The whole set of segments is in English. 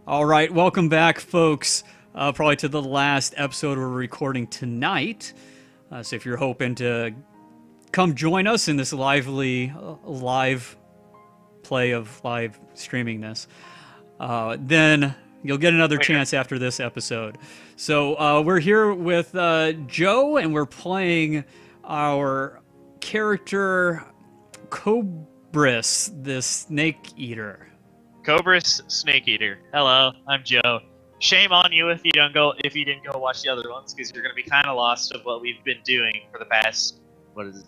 All right, welcome back, folks. Probably to the last episode we're recording tonight. So if you're hoping to come join us in this lively live play of live streaming this, then you'll get another chance after this episode. So we're here with Joe, and we're playing our character Cobris, the Snakeeater. Cobris Snakeeater. Hello, I'm Joe. Shame on you if you didn't go watch the other ones, because you're gonna be kind of lost of what we've been doing for the past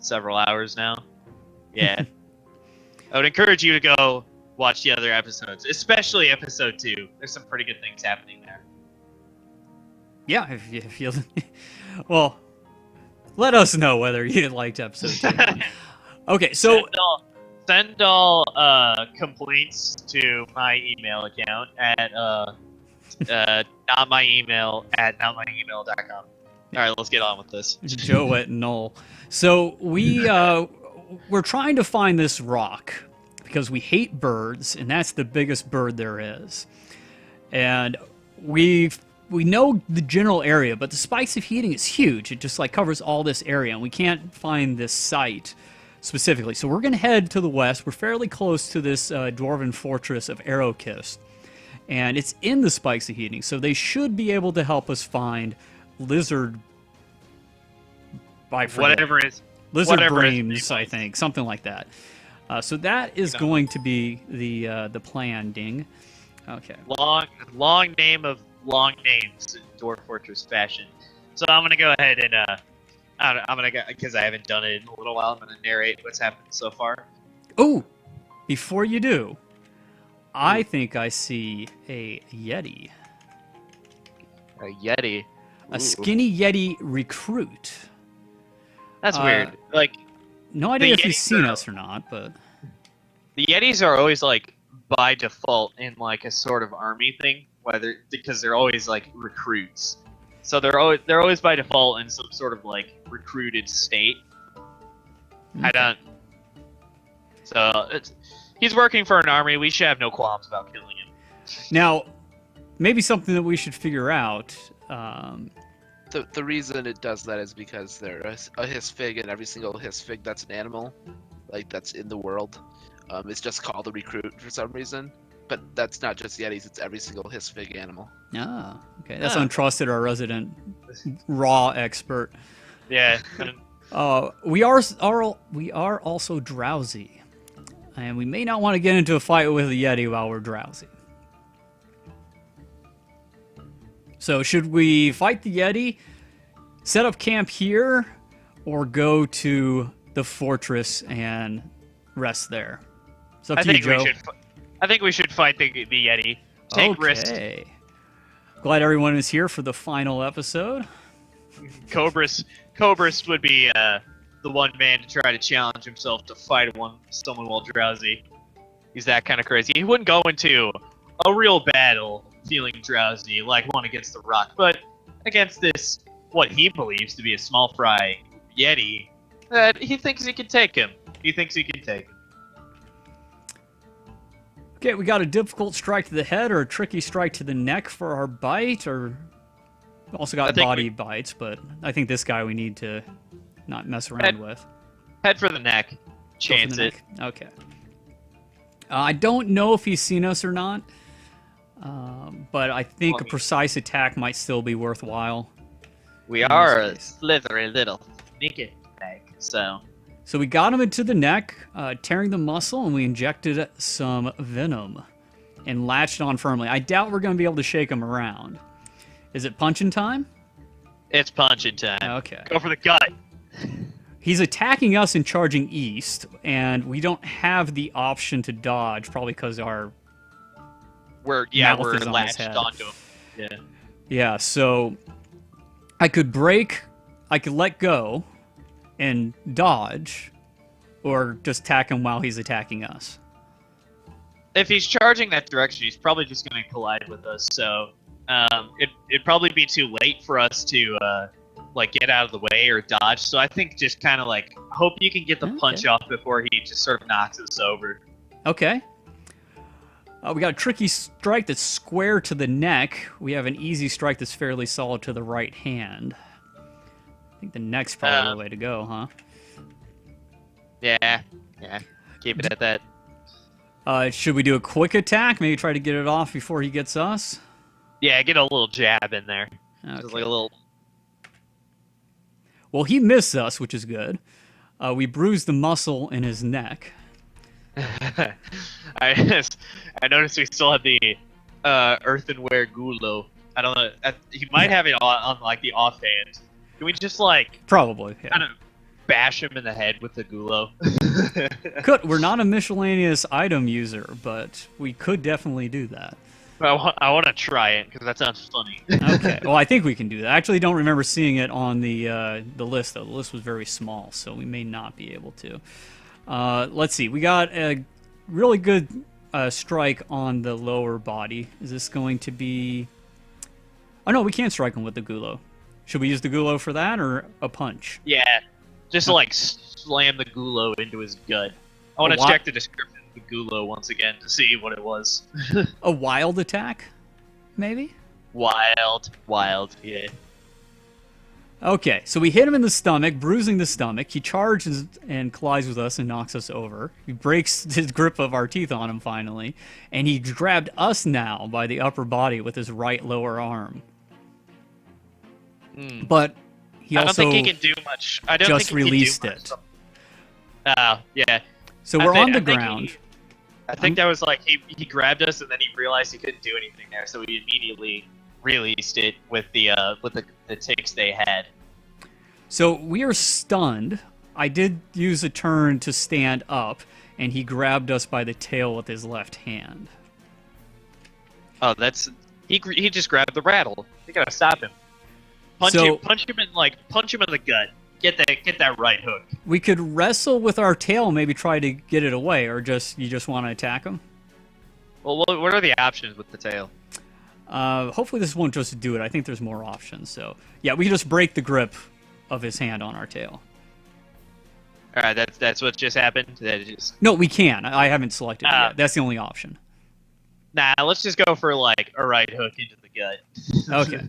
several hours now. Yeah, I would encourage you to go watch the other episodes, especially episode 2. There's some pretty good things happening there. Yeah, if you well, let us know whether you liked episode 2. Okay, so send all complaints to my email account at notmyemail@notmyemail.com. All right, let's get on with this. Joe at Null. So we're trying to find this rock because we hate birds, and that's the biggest bird there is. And we know the general area, but the spikes of heating is huge. It just covers all this area, and we can't find this site specifically. So we're going to head to the west. We're fairly close to this dwarven fortress of Arrowkiss, and it's in the spikes of heating, so they should be able to help us find lizard brains, I think, something like that. So that is going to be the plan, Ding. Okay. Long name of long names in Dwarf Fortress fashion. So I'm gonna go ahead and I'm gonna go, because I haven't done it in a little while. I'm gonna narrate what's happened so far. Oh, before you do, I think I see a Yeti. A Yeti. A skinny Yeti recruit. That's weird. No idea if he's seen us or not, but the Yetis are always by default in a sort of army thing, because they're always recruits. So they're always by default in some sort of recruited state. Okay. I don't. So he's working for an army. We should have no qualms about killing him. Now, maybe something that we should figure out. The reason it does that is because there's a hisfig, and every single hisfig that's an animal, that's in the world, it's just called a recruit for some reason. But that's not just Yetis; it's every single hisfig animal. Ah, okay. That's Untrusted, our resident raw expert. Yeah. We are also drowsy, and we may not want to get into a fight with a Yeti while we're drowsy. So should we fight the Yeti, set up camp here, or go to the fortress and rest there? It's up to you, Joe. I think we should fight the Yeti. Take risks. Glad everyone is here for the final episode. Cobris would be the one man to try to challenge himself to fight someone while drowsy. He's that kind of crazy. He wouldn't go into a real battle feeling drowsy like one against the rock, but against this, what he believes to be a small fry Yeti, he thinks he can take him. Okay, we got a difficult strike to the head or a tricky strike to the neck for our bite, or we also got body bites, but I think this guy we need to not mess around with. Head for the neck. Chance it. Okay. I don't know if he's seen us or not, but I think a precise attack might still be worthwhile. We are a slithery little sneaky egg, So we got him into the neck, tearing the muscle, and we injected some venom and latched on firmly. I doubt we're going to be able to shake him around. Is it punching time? It's punching time. Okay. Go for the gut. He's attacking us and charging east, and we don't have the option to dodge, probably because we're latched onto him. Yeah, so I could let go and dodge, or just attack him while he's attacking us. If he's charging that direction, he's probably just going to collide with us, so it'd probably be too late for us to get out of the way or dodge. So I think just kind of hope you can get the punch off before he just sort of knocks us over. Okay. We got a tricky strike that's square to the neck. We have an easy strike that's fairly solid to the right hand. I think the neck's probably the way to go, huh? Yeah. Keep it at that. Should we do a quick attack? Maybe try to get it off before he gets us? Yeah, get a little jab in there. Okay. Just like a little. Well, he missed us, which is good. We bruised the muscle in his neck. I noticed we still have the earthenware gulo. I don't know. He might have it on like the offhand. Can we just like Probably, yeah. kind of bash him in the head with the gulo? We're not a miscellaneous item user, but we could definitely do that. I want to try it because that sounds funny. Okay. Well, I think we can do that. I actually don't remember seeing it on the list, though. The list was very small, so we may not be able to. Let's see. We got a really good strike on the lower body. Is this going to be... Oh, no, we can't strike him with the gulo. Should we use the gulo for that, or a punch? Yeah, just like slam the gulo into his gut. I want to check the description of the gulo once again to see what it was. A wild attack, maybe? Wild, yeah. Okay, so we hit him in the stomach, bruising the stomach. He charges and collides with us and knocks us over. He breaks his grip of our teeth on him finally, and he grabbed us now by the upper body with his right lower arm. But he I don't also think he can do much. I don't just think he released can do it. much. Yeah. So we're on the ground. I think that was like he grabbed us and then he realized he couldn't do anything there, so he immediately released it with the ticks they had. So we are stunned. I did use a turn to stand up, and he grabbed us by the tail with his left hand. Oh, he just grabbed the rattle. You gotta stop him. Punch him in the gut. Get that right hook. We could wrestle with our tail, maybe try to get it away, or you just want to attack him? Well, what are the options with the tail? Hopefully this won't just do it. I think there's more options. So yeah, we can just break the grip of his hand on our tail. All right, that's what just happened. No, we can. I haven't selected it yet. That's the only option. Nah, let's just go for like a right hook into the gut. Okay.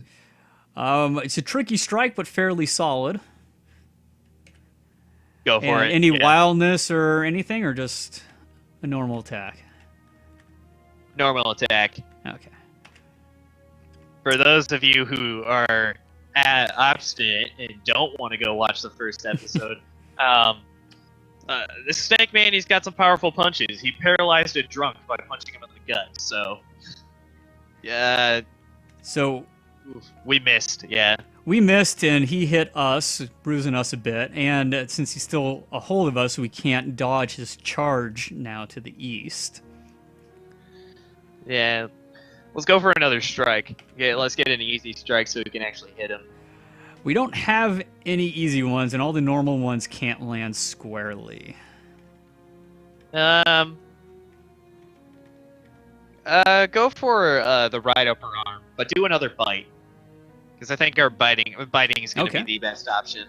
It's a tricky strike, but fairly solid. Go for it. Any wildness or anything, or just a normal attack? Normal attack. Okay. For those of you who are obstinate and don't want to go watch the first episode, this Snake Man, he's got some powerful punches. He paralyzed a drunk by punching him in the gut. So, yeah. So we missed. Yeah. We missed, and he hit us, bruising us a bit. And since he's still a hold of us, we can't dodge his charge now to the east. Yeah. Let's go for another strike. Yeah, let's get an easy strike so we can actually hit him. We don't have any easy ones, and all the normal ones can't land squarely. Go for the right upper arm, but do another bite. Because I think our biting is going to be the best option.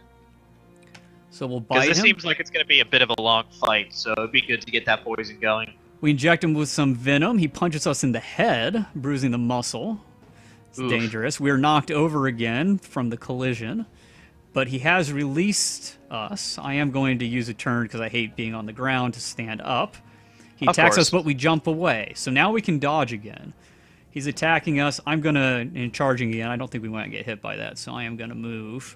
So we'll bite him. Because this seems like it's going to be a bit of a long fight, so it'd be good to get that poison going. We inject him with some venom. He punches us in the head, bruising the muscle. It's dangerous. We're knocked over again from the collision, but he has released us. I am going to use a turn because I hate being on the ground to stand up. He attacks us, but we jump away. So now we can dodge again. He's attacking us. I'm going to, and charging again. I don't think we want to get hit by that, so I am going to move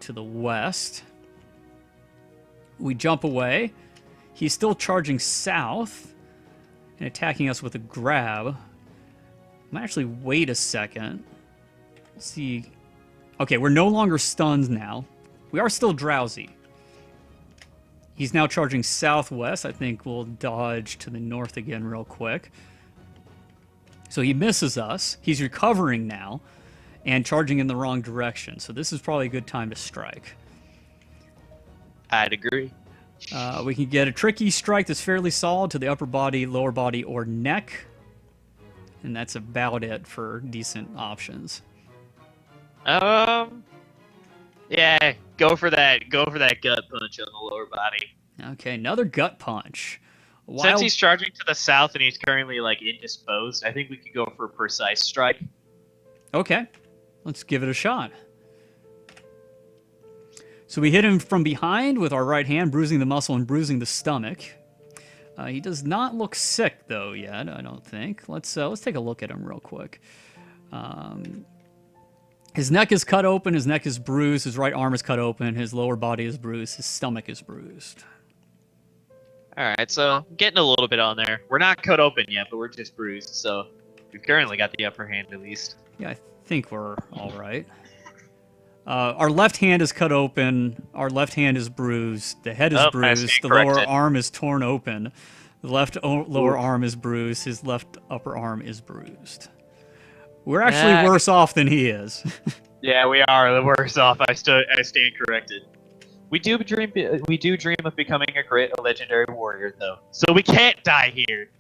to the west. We jump away. He's still charging south and attacking us with a grab. I might actually wait a second. Let's see. Okay, we're no longer stunned now. We are still drowsy. He's now charging southwest. I think we'll dodge to the north again real quick. So he misses us. He's recovering now and charging in the wrong direction. So this is probably a good time to strike. I'd agree. We can get a tricky strike that's fairly solid to the upper body, lower body, or neck. And that's about it for decent options. Yeah, go for that gut punch on the lower body. Okay, another gut punch. Since he's charging to the south and he's currently like indisposed, I think we could go for a precise strike. Okay, let's give it a shot. So we hit him from behind with our right hand, bruising the muscle and bruising the stomach. He does not look sick though yet, I don't think. Let's take a look at him real quick. His neck is cut open, his neck is bruised, his right arm is cut open, his lower body is bruised, his stomach is bruised. All right, so getting a little bit on there. We're not cut open yet, but we're just bruised, so we've currently got the upper hand at least. Yeah, I think we're all right. Our left hand is cut open, our left hand is bruised, the head is bruised, the lower arm is torn open, the lower arm is bruised, his left upper arm is bruised. We're actually worse off than he is. Yeah, we are the worse off. I stand corrected. We do dream of becoming a legendary warrior, though. So we can't die here.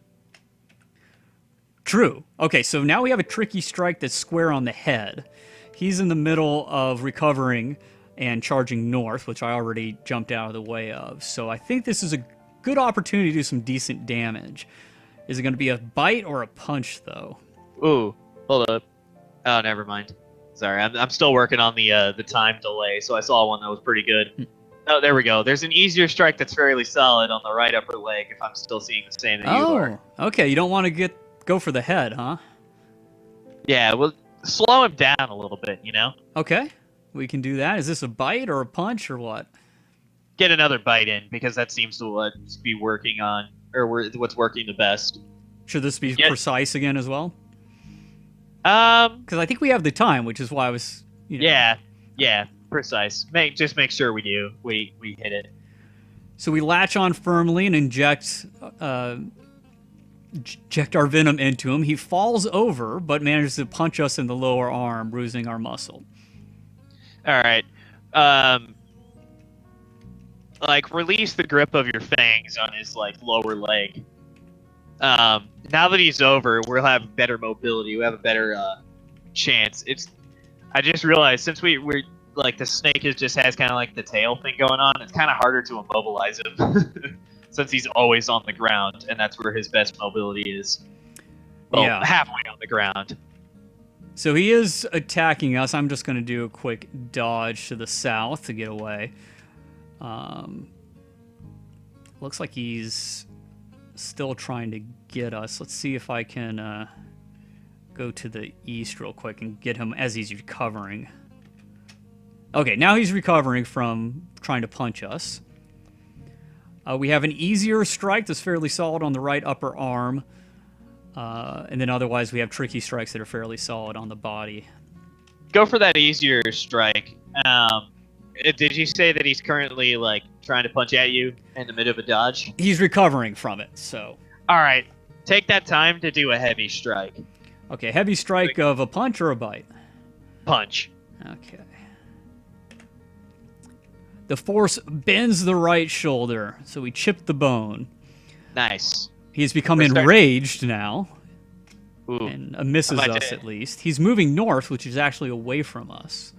True. Okay, so now we have a tricky strike that's square on the head. He's in the middle of recovering and charging north, which I already jumped out of the way of. So I think this is a good opportunity to do some decent damage. Is it going to be a bite or a punch, though? Ooh, hold up. Oh, never mind. Sorry, I'm still working on the time delay, so I saw one that was pretty good. Oh, there we go. There's an easier strike that's fairly solid on the right upper leg, if I'm still seeing the same that you are. Oh, okay. You don't want to go for the head, huh? Yeah, well, slow him down a little bit, you know? Okay, we can do that. Is this a bite or a punch or what? Get another bite in, because that seems to be working on, or what's working the best. Should this be precise again as well? Because I think we have the time, which is why I was... Yeah, precise. Just make sure we do. We hit it. So we latch on firmly and inject our venom into him. He falls over, but manages to punch us in the lower arm, bruising our muscle. All right. Release the grip of your fangs on his lower leg. Now that he's over, we'll have better mobility. We have a better chance. I just realized since we're the snake just has kind of the tail thing going on, it's kind of harder to immobilize him since he's always on the ground, and that's where his best mobility is. Well, yeah. Halfway on the ground. So he is attacking us. I'm just going to do a quick dodge to the south to get away. Looks like he's still trying to get us. Let's see if I can go to the east real quick and get him as he's recovering. Okay, now he's recovering from trying to punch us. We have an easier strike that's fairly solid on the right upper arm. And then otherwise we have tricky strikes that are fairly solid on the body. Go for that easier strike. Did you say that he's currently trying to punch at you in the middle of a dodge? He's recovering from it, so... Alright, take that time to do a heavy strike. Okay, heavy strike of a punch or a bite? Punch. Okay. The force bends the right shoulder, so we chip the bone. Nice. He's become enraged now. Ooh. And misses us at least. He's moving north, which is actually away from us.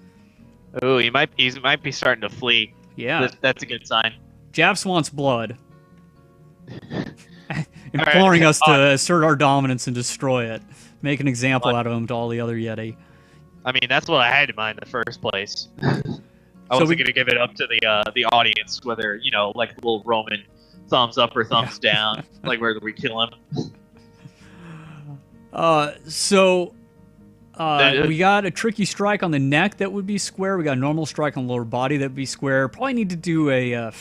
Ooh, he might be starting to flee. Yeah. That's a good sign. Japs wants blood. Imploring us to assert our dominance and destroy it. Make an example out of him to all the other Yeti. I mean, that's what I had in mind in the first place. I wasn't going to give it up to the audience, whether, little Roman thumbs up or thumbs down, whether we kill him. We got a tricky strike on the neck that would be square. We got a normal strike on the lower body that would be square. Probably need to do a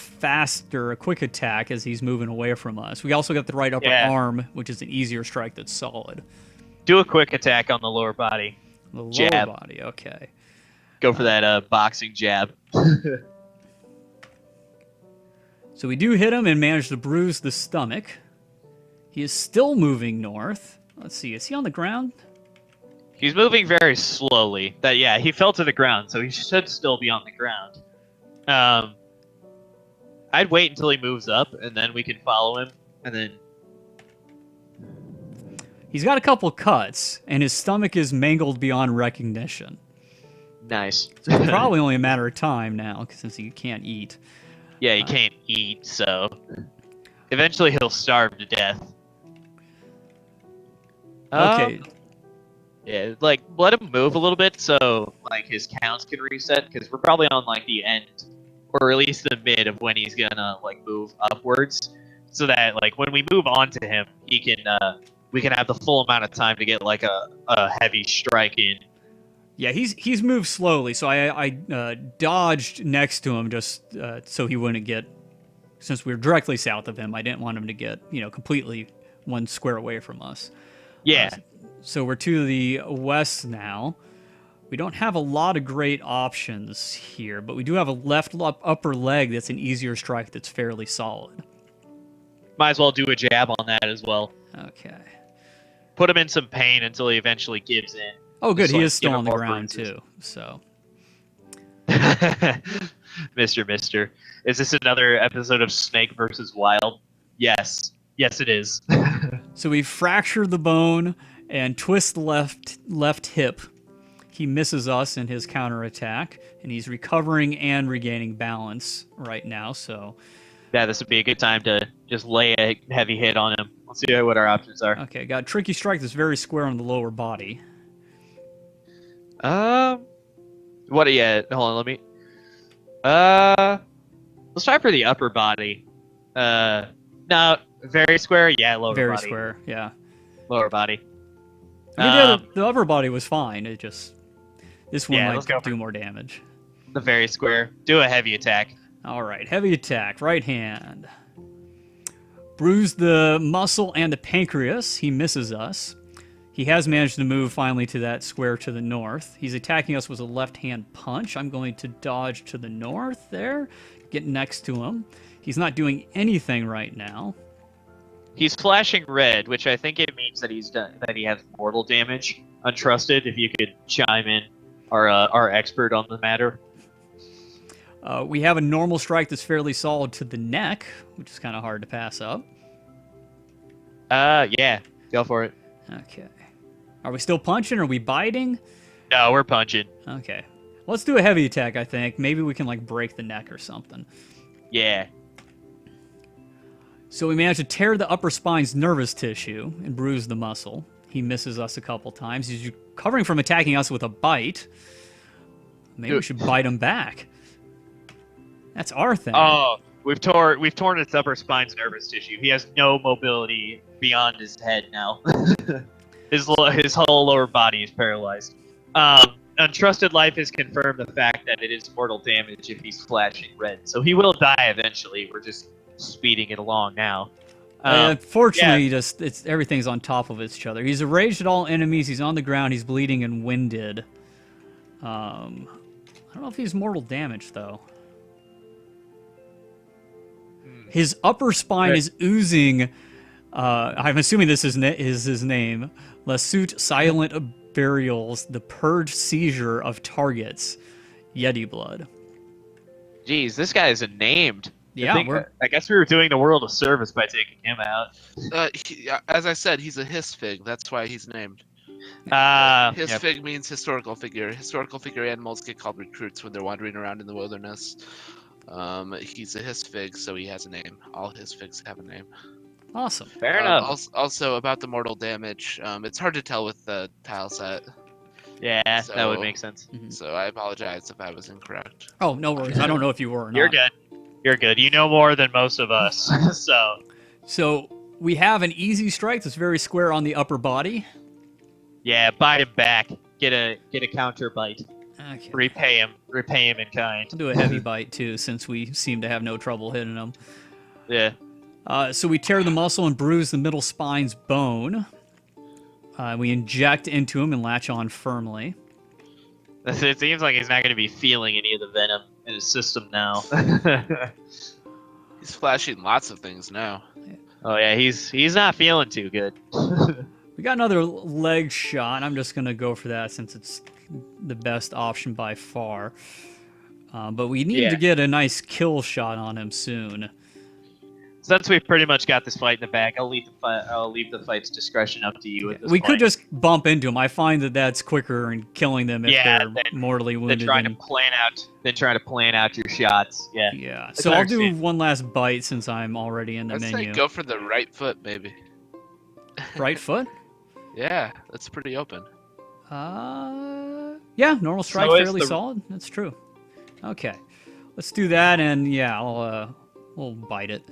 quick attack as he's moving away from us. We also got the right upper arm, which is an easier strike that's solid. Do a quick attack on the lower body. The lower body, okay. Go for that boxing jab. So we do hit him and manage to bruise the stomach. He is still moving north. Let's see, is he on the ground? He's moving very slowly. He fell to the ground, so he should still be on the ground. I'd wait until he moves up, and then we can follow him, and then... He's got a couple cuts, and his stomach is mangled beyond recognition. Nice. So it's probably only a matter of time now, since he can't eat. Yeah, he can't eat, so... Eventually, he'll starve to death. Okay. Yeah, like let him move a little bit so like his counts can reset because we're probably on like the end or at least the mid of when he's gonna like move upwards, so that like when we move on to him, he can we can have the full amount of time to get like a heavy strike in. Yeah, he's moved slowly, so I dodged next to him just so he wouldn't get. Since we were directly south of him, I didn't want him to get completely one square away from us. Yeah. So we're to the west now. We don't have a lot of great options here, but we do have a left upper leg that's an easier strike that's fairly solid. Might as well do a jab on that as well. Okay. Put him in some pain until he eventually gives in. Oh, good. Just, He like, is still give him on the more ground, bruises. too. So. Mister. Is this another episode of Snake versus Wild? Yes. Yes, it is. So we fracture the bone and twist the left hip. He misses us in his counterattack, and he's recovering and regaining balance right now, so... Yeah, this would be a good time to just lay a heavy hit on him. Let's see what our options are. Okay, got a tricky strike that's very square on the lower body. What are you... Hold on, let me... let's try for the upper body. No, very square? Yeah, lower Very body. square, yeah. Lower body. I mean, the upper body was fine, it just... This one Yeah, let's go might for do more damage. The very square. Do a heavy attack. Alright, heavy attack, right hand. Bruise the muscle and the pancreas. He misses us. He has managed to move finally to that square to the north. He's attacking us with a left-hand punch. I'm going to dodge to the north there, get next to him. He's not doing anything right now. He's flashing red, which I think it means that he has mortal damage. Untrusted, if you could chime in, our expert on the matter. We have a normal strike that's fairly solid to the neck, which is kind of hard to pass up. Yeah, go for it. Okay. Are we still punching? Are we biting? No, we're punching. Okay. Let's do a heavy attack, I think. Maybe we can, like, break the neck or something. Yeah. So we managed to tear the upper spine's nervous tissue and bruise the muscle. He misses us a couple times. He's recovering from attacking us with a bite. Maybe we should bite him back. That's our thing. Oh, we've torn its upper spine's nervous tissue. He has no mobility beyond his head now. his whole lower body is paralyzed. Untrusted Life has confirmed the fact that it is mortal damage if he's flashing red. So he will die eventually. We're just speeding it along now. Unfortunately, everything's on top of each other. He's enraged at all enemies. He's on the ground. He's bleeding and winded. I don't know if he's mortal damage, though. His upper spine is oozing. I'm assuming this is his name. Lasut Silent Burials, the purge seizure of targets. Yeti blood. Jeez, this guy isn't named. Yeah, I guess we were doing the world a service by taking him out. As I said, he's a hisfig. That's why he's named. Hisfig means historical figure. Historical figure animals get called recruits when they're wandering around in the wilderness. He's a hisfig, so he has a name. All hisfigs have a name. Awesome. Fair enough. Also, about the mortal damage, it's hard to tell with the tile set. Yeah, that would make sense. Mm-hmm. So I apologize if I was incorrect. Oh, no worries. I don't know if you were or not. You're good. You're good. You know more than most of us. So we have an easy strike that's very square on the upper body. Yeah, bite him back. Get a counter bite. Okay. Repay him in kind. I'll do a heavy bite too, since we seem to have no trouble hitting him. Yeah. So we tear the muscle and bruise the middle spine's bone. We inject into him and latch on firmly. It seems like he's not going to be feeling any of the venom in his system now. He's flashing lots of things now. Oh yeah, he's not feeling too good. We got another leg shot. I'm just going to go for that since it's the best option by far. But we need to get a nice kill shot on him soon. Since we've pretty much got this fight in the bag, I'll leave the fight's discretion up to you at this We point. could just bump into them. I find that that's quicker in killing them if they're mortally wounded. Than trying to plan out your shots. Yeah. Yeah. That's So I'll do understandable. one last bite since I'm already in the Let's say menu. go for the right foot, maybe. Right foot? Yeah, that's pretty open. Yeah, normal strike, So is fairly the- solid. That's true. Okay, let's do that, and yeah, we'll bite it.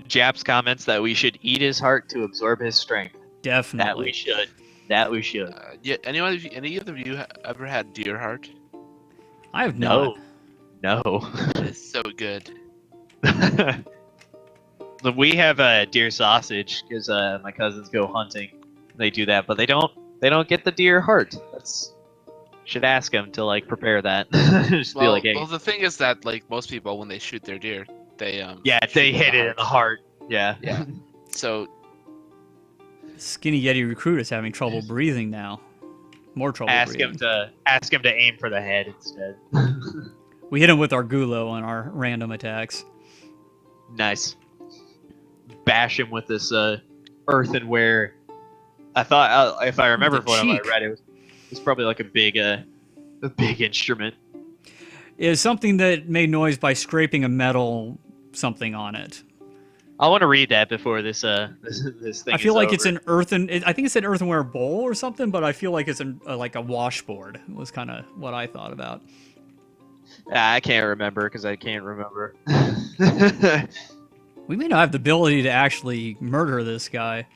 Japs comments that we should eat his heart to absorb his strength. Definitely. That we should. Yeah, any of you ever had deer heart? I have not. No. It's so good. We have deer sausage because my cousins go hunting. They do that, but they don't get the deer heart. Should ask them to like prepare that. Just be like, hey. Well, the thing is that like most people when they shoot their deer, they Yeah, shoot they in hit it in the heart. Yeah. Yeah. So Skinny Yeti recruit is having trouble breathing now. More trouble ask breathing. him to aim for the head instead. We hit him with our gulo on our random attacks. Nice. Bash him with this earthenware. I thought, if I remember The what I cheek. read, it was probably like a big instrument. It is something that made noise by scraping a metal something on it. I want to read that before this thing. I feel is like over. it's an I think it's an earthenware bowl or something, but I feel like it's like a washboard. Was kind of what I thought about. I can't remember because I can't remember. We may not have the ability to actually murder this guy.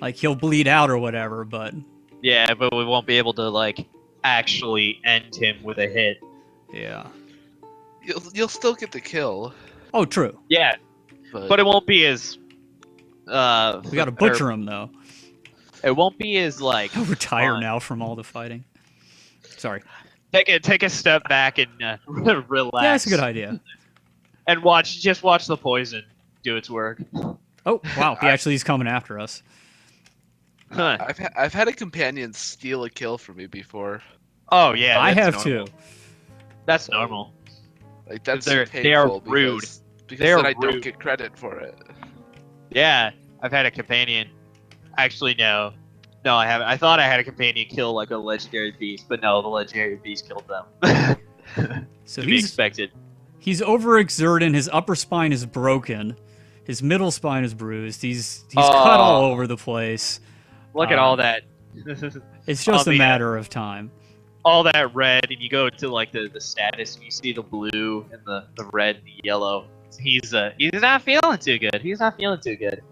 Like, he'll bleed out or whatever, but... Yeah, but we won't be able to like actually end him with a hit. Yeah. you'll still get the kill, Oh, true. Yeah, but it won't be as. We gotta butcher him, though. It won't be as like. I'll retire fun. now from all the fighting. Sorry. Take a step back and relax. Yeah, that's a good idea. And just watch the poison do its work. Oh, wow. He actually is coming after us. Huh. I've had a companion steal a kill from me before. Oh yeah, I that's have, normal. too. That's normal. Like that's They are painful rude. because They are then I don't rude. get credit for it. Yeah, I've had a companion. Actually, no, I haven't. I thought I had a companion kill like a legendary beast, but no, the legendary beast killed them. So to be expected. he's overexerted. His upper spine is broken. His middle spine is bruised. He's cut all over the place. Look at all that. It's just On a the, matter of time. all that red, and you go to like the status, and you see the blue and the red and the yellow. He's not feeling too good. He's not feeling too good.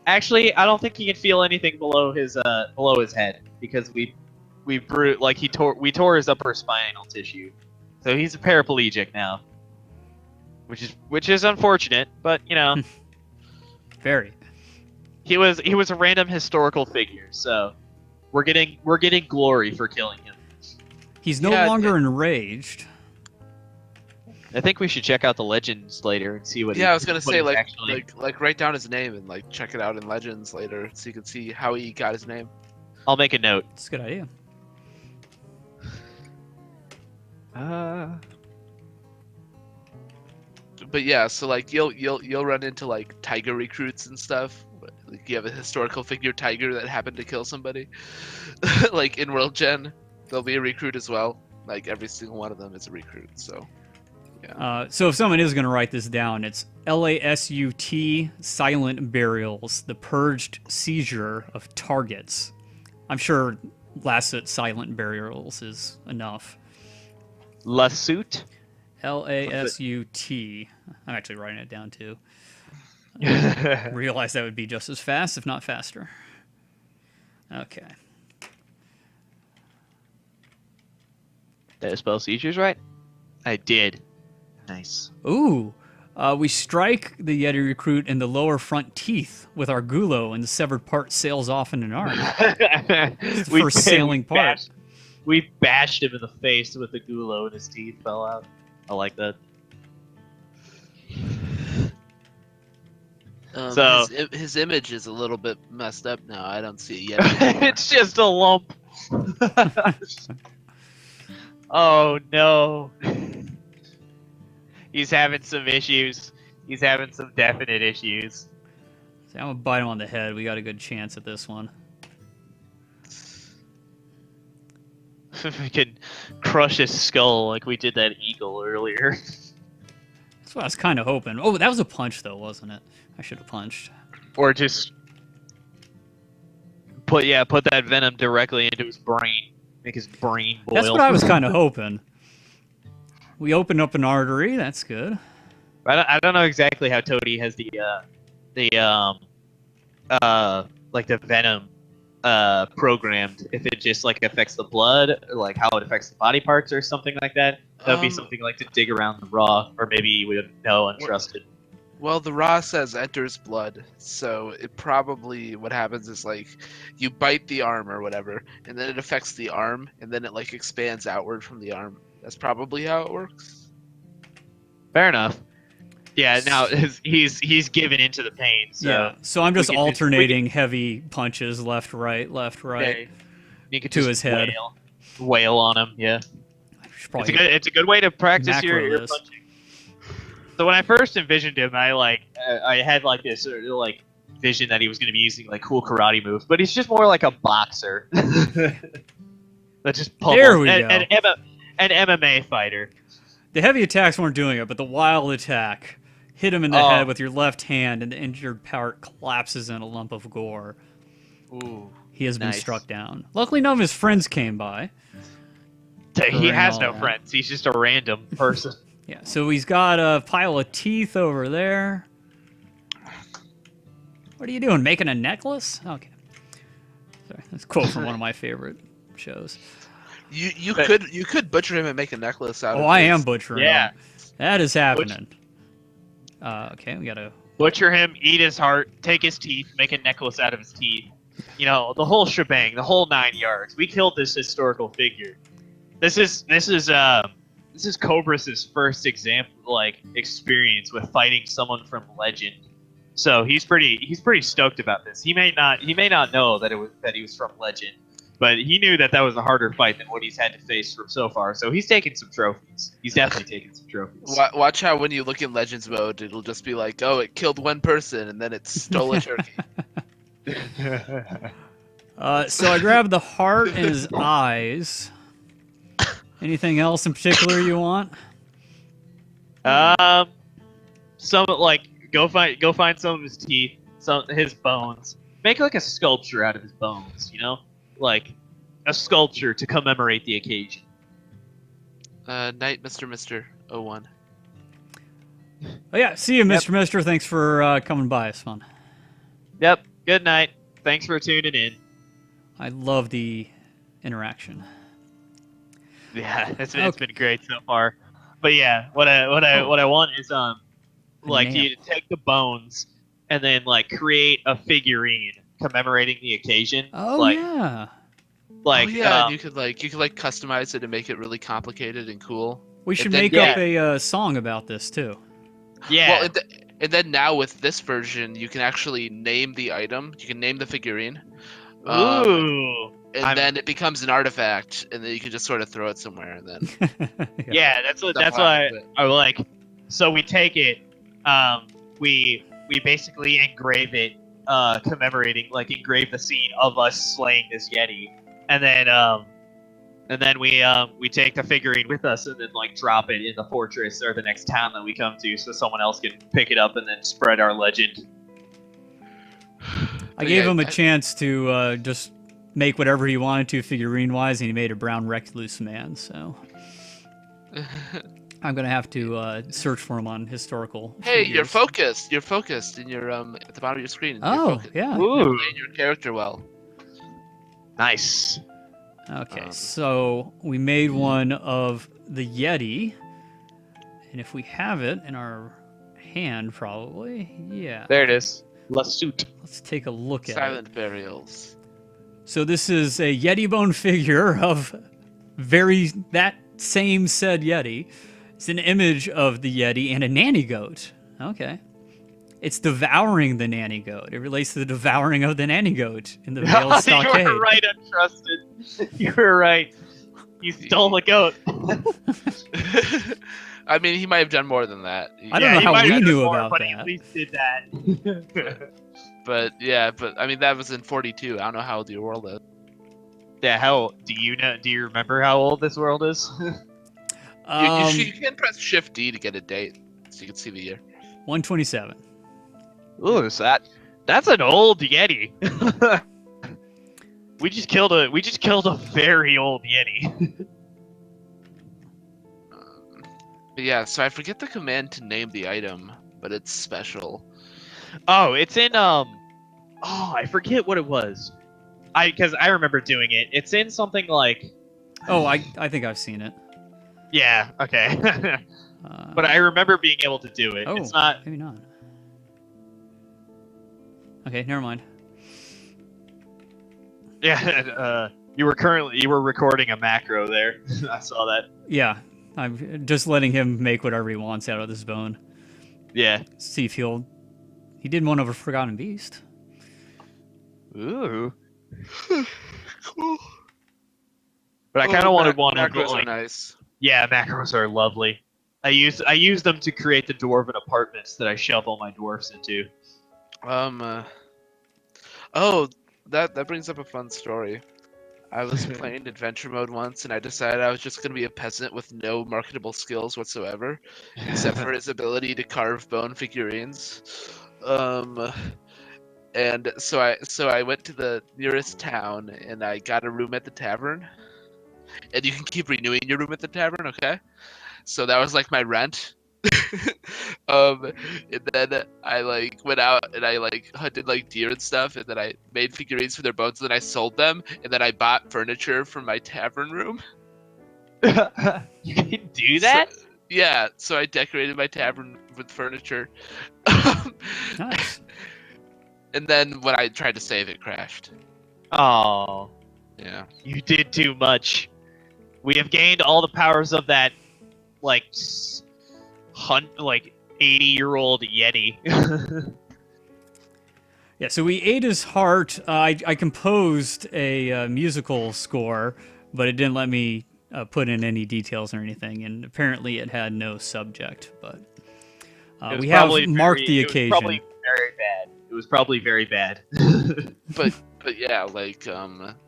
Actually, I don't think he can feel anything below his head because we tore his upper spinal tissue, so he's a paraplegic now, which is unfortunate. But you know, Very. he was a random historical figure, so we're getting glory for killing him. He's no Yeah, longer enraged. I think we should check out the legends later and see what. Yeah, I was gonna what say he's like, actually... like write down his name and like check it out in Legends later so you can see how he got his name. I'll make a note. It's a good idea. But yeah, so like you'll run into like tiger recruits and stuff. Like you have a historical figure tiger that happened to kill somebody. Like in World Gen, there'll be a recruit as well. Like every single one of them is a recruit. So yeah. So if someone is going to write this down, it's LASUT Silent Burials, the Purged Seizure of Targets. I'm sure Lasut Silent Burials is enough. Lasut. LASUT. I'm actually writing it down too. Realize that would be just as fast, if not faster. Okay. Did I spell seizures right? I did. Nice. Ooh. We strike the Yeti recruit in the lower front teeth with our gulo, and the severed part sails off in an arc. the first sailing part. We bashed him in the face with the gulo and his teeth fell out. I like that. So- his image is a little bit messed up now. I don't see it yet. It's just a lump. Oh no. He's having some issues. He's having some definite issues. See, I'm gonna bite him on the head. We got a good chance at this one. We can crush his skull like we did that eagle earlier. That's what I was kind of hoping. Oh, that was a punch, though, wasn't it? I should have punched. Or just put that venom directly into his brain. Make his brain boil. That's what I was kind of hoping. We opened up an artery. That's good. I don't know exactly how Toady has the venom programmed. If it just like affects the blood, or like how it affects the body parts, or something like that. That would be something like to dig around the raw, or maybe we would know untrusted. Well, the raw says enters blood, so it probably what happens is like you bite the arm or whatever, and then it affects the arm, and then it like expands outward from the arm. That's probably how it works. Fair enough. Yeah, now he's given into the pain. So yeah, so I'm just alternating heavy punches, left, right, yeah, you could to just his head. Wail on him. Yeah, it's a good way to practice your punching. So when I first envisioned him, I had like this like vision that he was going to be using like cool karate moves, but he's just more like a boxer. That just pummels. There we go. An MMA fighter. The heavy attacks weren't doing it, but the wild attack hit him in the head with your left hand, and the injured part collapses in a lump of gore. Ooh, he has been struck down. Luckily, none of his friends came by. He has no friends. He's just a random person. Yeah, so he's got a pile of teeth over there. What are you doing? Making a necklace? Okay. Sorry, that's a quote from one of my favorite shows. You could butcher him and make a necklace out of it. Oh, I am butchering him. Yeah. That is happening. Okay, we gotta... Butcher him, eat his heart, take his teeth, make a necklace out of his teeth. You know, the whole shebang, the whole 9 yards. We killed this historical figure. This is Cobris's first experience with fighting someone from legend. So he's pretty stoked about this. He may not know that he was from legend, but he knew that was a harder fight than what he's had to face so far. So he's taking some trophies. He's definitely taking some trophies. Watch how when you look in Legends mode, it'll just be like, oh, it killed one person, and then it stole a turkey. So I grabbed the heart and his eyes. Anything else in particular you want? Some go find some of his teeth, his bones. Make like a sculpture out of his bones, you know? Like a sculpture to commemorate the occasion. Night, Mr. 01. Oh yeah, see you, Mr. Mister. Thanks for coming by. It's fun. Yep. Good night. Thanks for tuning in. I love the interaction. Yeah, it's been great so far. But yeah, what I want is you to take the bones and then like create a figurine commemorating the occasion. Oh yeah. You could customize it and make it really complicated and cool. We should make up a song about this too. Yeah. Well, and then now with this version, you can actually name the item. You can name the figurine. Ooh. And then it becomes an artifact, and then you can just sort of throw it somewhere, and then. Yeah, that's why I like. So we take it, we basically engrave it, engrave the scene of us slaying this Yeti, and then we take the figurine with us, and then drop it in the fortress or the next town that we come to, so someone else can pick it up and then spread our legend. I gave him a chance to just make whatever he wanted to figurine-wise, and he made a brown recluse man, so... I'm going to have to search for him on historical Hey, figures. you're focused! You're focused in your, at the bottom of your screen. Oh, yeah. Ooh. You're playing your character well. Nice. Okay, so we made one of the Yeti, and if we have it in our hand, probably, yeah. There it is. La suit. Let's take a look at Silent it. burials. So this is a Yeti bone figure of that same said Yeti. It's an image of the Yeti and a nanny goat. Okay. It's devouring the nanny goat. It relates to the devouring of the nanny goat in the Veiled Stockade. You were right, Untrusted. You were right. You stole the goat. I mean, he might have done more than that. I don't know he how might we have done knew more, about but he that. at least did that. But yeah, but I mean, that was in 42. I don't know how old your world is. Yeah, how do you know? Do you remember how old this world is? You can press Shift D to get a date, so you can see the year. 127. Ooh, so that's an old Yeti. we just killed a very old Yeti. But yeah, so I forget the command to name the item, but it's special. Oh, it's in I forget what it was. Because I remember doing it. It's in something like. Oh, I think I've seen it. Yeah. Okay. But I remember being able to do it. Oh, It's not. maybe not. Okay, never mind. Yeah. You were recording a macro there. I saw that. Yeah, I'm just letting him make whatever he wants out of this bone. Yeah. See if he did one of a Forgotten Beast. Ooh. Cool. But I kind of wanted one with macros are like. nice. Yeah, macros are lovely. I use them to create the dwarven apartments that I shove all my dwarfs into. Oh, that brings up a fun story. I was playing adventure mode once, and I decided I was just gonna be a peasant with no marketable skills whatsoever, except for his ability to carve bone figurines. And so I went to the nearest town, and I got a room at the tavern. And you can keep renewing your room at the tavern, okay? So that was like my rent. And then I like went out and I like hunted like deer and stuff, and then I made figurines for their bones, and then I sold them, and then I bought furniture for my tavern room. You can do that? So, yeah, so I decorated my tavern with furniture. Nice. And then when I tried to save, it crashed. Oh, Yeah. you did too much. We have gained all the powers of that, like, 80-year-old Yeti. Yeah, so we ate his heart. I composed a musical score, but it didn't let me put in any details or anything, and apparently it had no subject. But we have marked the occasion. It was probably very bad. It was probably very bad. But yeah, like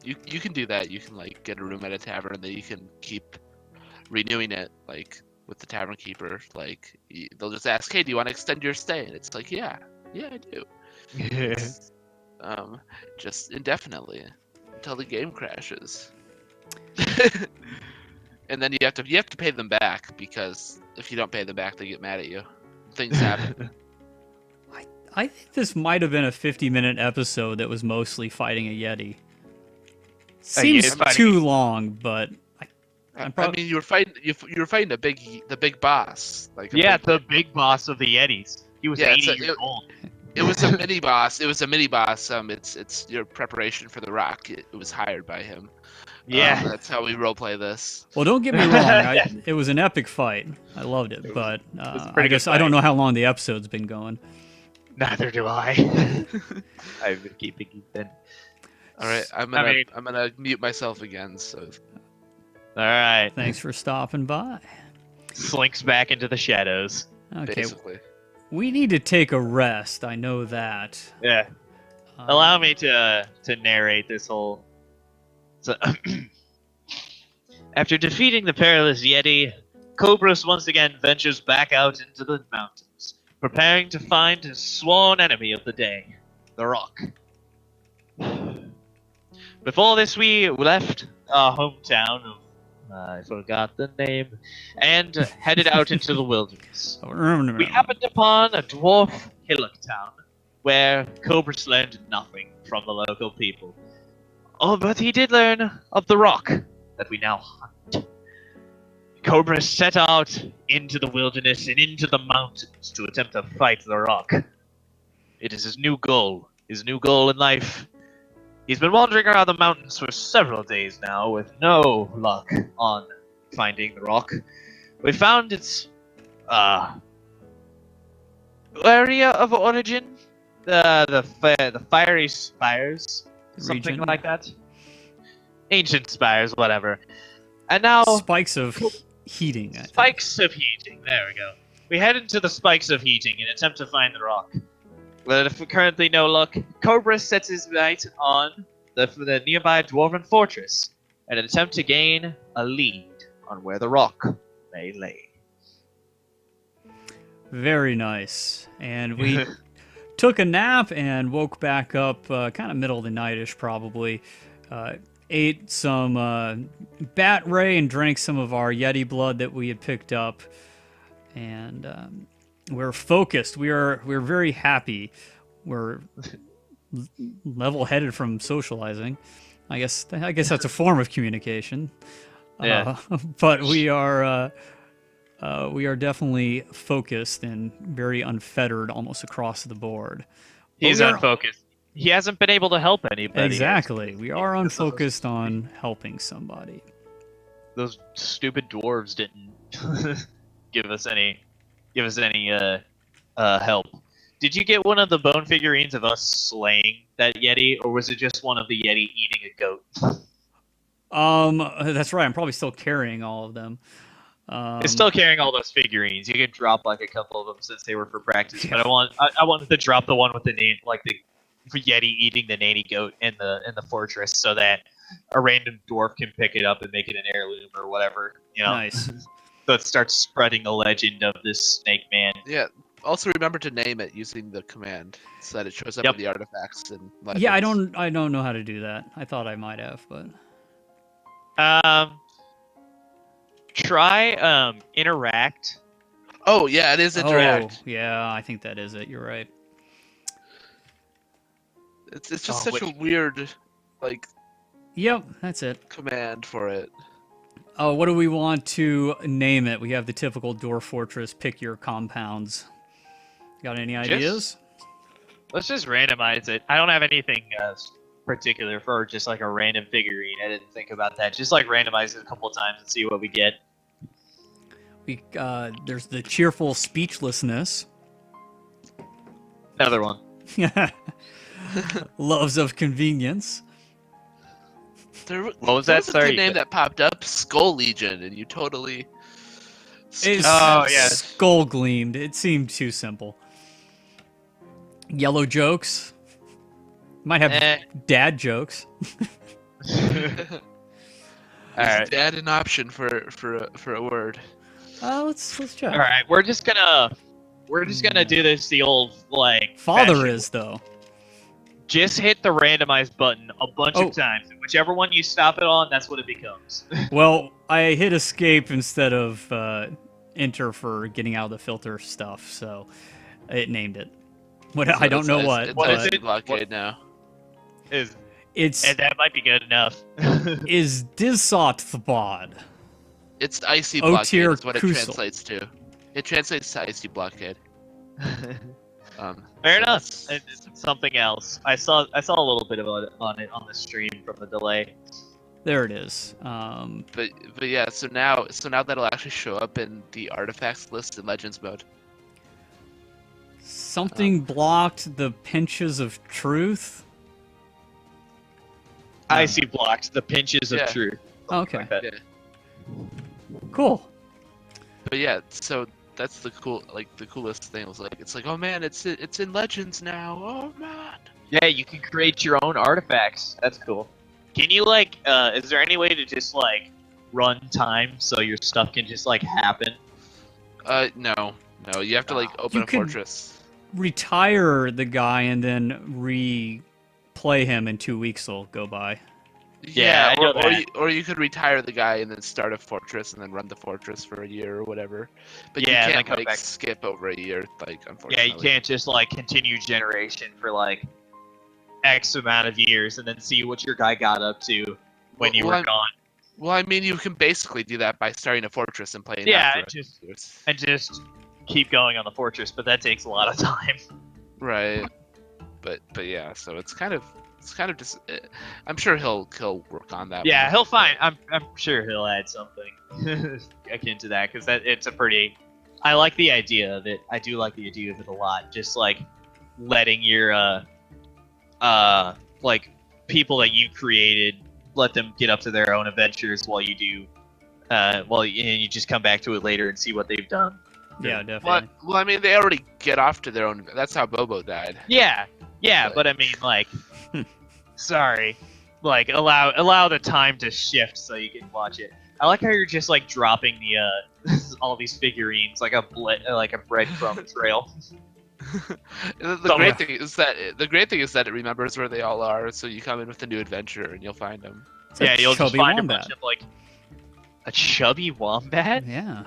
you can do that. You can like get a room at a tavern, and then you can keep renewing it, like with the tavern keeper. Like they'll just ask, "Hey, do you want to extend your stay?" And it's like, "Yeah, I do." Just indefinitely until the game crashes. And then you have to pay them back, because if you don't pay them back, they get mad at you. Things happen. I think this might have been a 50-minute episode that was mostly fighting a Yeti. Seems too long, but I mean, you were fighting the big boss. Like the big boss of the Yetis. He was 80 years old. It was a mini boss. It was a mini boss. It's your preparation for the rock. It was hired by him. Yeah. That's how we roleplay this. Well, don't get me wrong. It was an epic fight. I loved it, but I guess I don't know how long the episode's been going. Neither do I. I've been keeping it in. All right, I'm gonna mute myself again. So. All right. Thanks for stopping by. Slinks back into the shadows. Okay. Basically. We need to take a rest. I know that. Yeah. Allow me to narrate this whole. So, after defeating the perilous Yeti, Cobris once again ventures back out into the mountains, preparing to find his sworn enemy of the day, the Rock. Before this, we left our hometown of I forgot the name, and headed out into the wilderness. We happened upon a dwarf hillock town, where Cobris learned nothing from the local people. Oh, but he did learn of the rock that we now hunt. Cobris set out into the wilderness and into the mountains to attempt to fight the rock. It is his new goal in life. He's been wandering around the mountains for several days now with no luck on finding the rock. We found its area of origin, the fiery spires, something like that. Ancient spires, whatever. And now spikes of heating. Spikes of heating. There we go. We head into the spikes of heating and attempt to find the rock. But if currently no luck, Cobris sets his sight on the nearby dwarven fortress and attempt to gain a lead on where the rock may lay. Very nice. And we took a nap and woke back up kind of middle of the night-ish probably. Ate some bat ray and drank some of our Yeti blood that we had picked up. And we're focused. We're very happy. We're level-headed from socializing. I guess that's a form of communication. Yeah. But we are definitely focused and very unfettered almost across the board. He's unfocused. He hasn't been able to help anybody. Exactly. We are unfocused on helping somebody. Those stupid dwarves didn't give us any help. Did you get one of the bone figurines of us slaying that Yeti, or was it just one of the Yeti eating a goat? That's right. I'm probably still carrying all of them. It's still carrying all those figurines. You could drop like a couple of them since they were for practice. But I wanted to drop the one with the name, like the Yeti eating the nanny goat in the fortress, so that a random dwarf can pick it up and make it an heirloom or whatever. You know. Nice. So it starts spreading the legend of this snake man. Yeah. Also remember to name it using the command so that it shows up in the artifacts and legends. Yeah, I don't know how to do that. I thought I might have, but try interact. Oh yeah, it is interact. Oh, yeah, I think that is it. You're right. It's just such a weird Yep, that's it. command for it. Oh, what do we want to name it? We have the typical Dwarf Fortress. Pick your compounds. Got any ideas? Let's just randomize it. I don't have anything particular for just like a random figurine. I didn't think about that. Just like randomize it a couple times and see what we get. There's the cheerful speechlessness. Another one. Loves of convenience. What was that? Sorry. The name that popped up, Skull Legion, and you totally. Oh yeah. Skull gleamed. It seemed too simple. Yellow jokes. Might have dad jokes. Alright. Dad an option for a word. Let's check. All right, we're just gonna do this the old like. Father fashion. is though. Just hit the randomize button a bunch of times, and whichever one you stop it on, that's what it becomes. Well, I hit escape instead of enter for getting out of the filter stuff, so it named it. What I don't know what. What is it? Blockade now. It's And that might be good enough. is Dizsot Thbod. It's icy O blockade tier is what it Kusel. translates to. It translates to icy blockade. Fair enough. And something else. I saw a little bit about it on the stream from the delay. There it is. But yeah, so now that'll actually show up in the artifacts list in Legends mode. Something blocked the pinches of truth. Icy blocked the pinches of truth. Okay. Like that. Yeah. Cool. But yeah, so that's the coolest thing. Was like, it's like, oh man, it's in Legends now. Oh man. Yeah, you can create your own artifacts. That's cool. Can you is there any way to just run time so your stuff can just happen? No, you have to open a fortress. Retire the guy and then replay him in 2 weeks. Will go by. Yeah, or you could retire the guy and then start a fortress and then run the fortress for a year or whatever. But you can't skip over a year, unfortunately. Yeah, you can't just continue generation for X amount of years and then see what your guy got up to when you were gone. Well, I mean, you can basically do that by starting a fortress and playing. Yeah, and just keep going on the fortress, but that takes a lot of time. Right, but yeah, so it's kind of just. I'm sure he'll work on that. Yeah, he'll find. I'm sure he'll add something akin to that because it's a pretty. I like the idea of it. I do like the idea of it a lot. Just letting your people that you created, let them get up to their own adventures while you do well, you just come back to it later and see what they've done. Yeah, definitely. Well, I mean, they already get off to their own. That's how Bobo died. Yeah, but I mean, like, sorry, like allow the time to shift so you can watch it. I like how you're just like dropping the all these figurines like a breadcrumb trail. The great thing is that it remembers where they all are, so you come in with a new adventure and you'll find them. Yeah, you'll just find wombat. a bunch of like a chubby wombat. Yeah.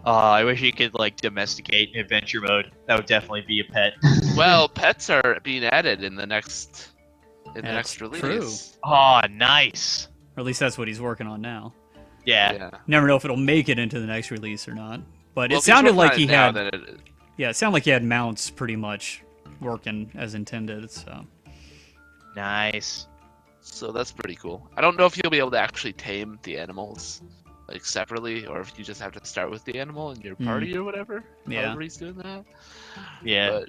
Ah, I wish you could like domesticate in adventure mode. That would definitely be a pet. Well, pets are being added in the next release. True. Oh, nice. Or at least that's what he's working on now. Yeah. Never know if it'll make it into the next release or not. But Well, it if he's sounded working like on he it now, had. then it- Yeah, it sounded like he had mounts pretty much working as intended. So. Nice. So that's pretty cool. I don't know if you'll be able to actually tame the animals like separately, or if you just have to start with the animal in your party or whatever. Yeah. However he's doing that. Yeah.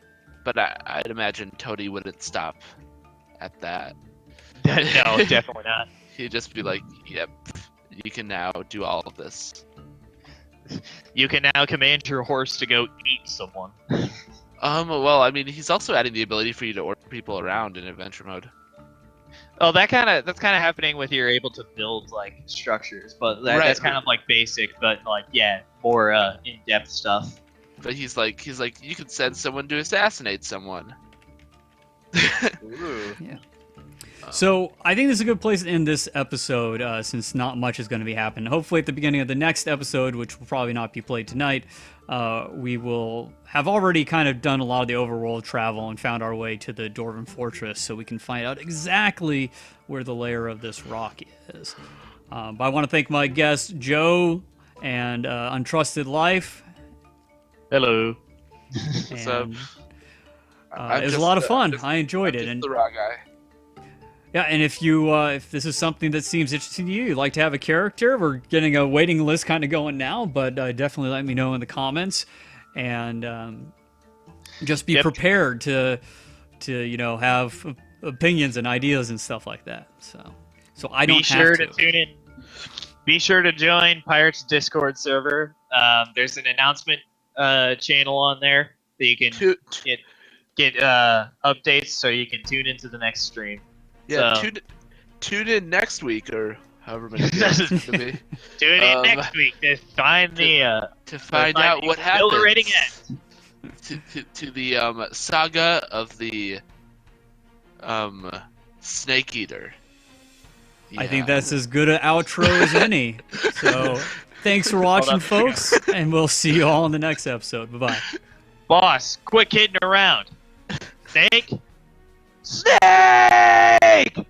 But I'd imagine Toady wouldn't stop at that. No, definitely not. He'd just be like, "Yep, you can now do all of this." You can now command your horse to go eat someone. Well, I mean, he's also adding the ability for you to order people around in adventure mode. Oh, that's kind of happening with you're able to build like structures, but that's kind of like basic, but like more in-depth stuff. But he's like, you could send someone to assassinate someone. Ooh. Yeah. So I think this is a good place to end this episode, since not much is going to be happening. Hopefully at the beginning of the next episode, which will probably not be played tonight, we will have already kind of done a lot of the overworld travel and found our way to the Dwarven Fortress, so we can find out exactly where the lair of this rock is. But I want to thank my guests, Joe and Untrusted Life. Hello. What's up? And, it was a lot of fun. I enjoyed it. And the raw guy. yeah, and if you if this is something that seems interesting to you, you'd like to have a character, we're getting a waiting list kind of going now, but definitely let me know in the comments, and just be prepared to have opinions and ideas and stuff like that. So I don't Be sure to tune in. Be sure to join Pirates Discord server. There's an announcement channel on there that you can get updates, so you can tune into the next stream. Yeah, So- tune in next week or however many days it's going to be Tune in next week to find to find out what exhilarating happens to the saga of the Snakeeater. I think that's as good an outro as any. So thanks for watching, folks, and we'll see you all in the next episode. Bye-bye. Boss, quit kidding around. Snake? Snake!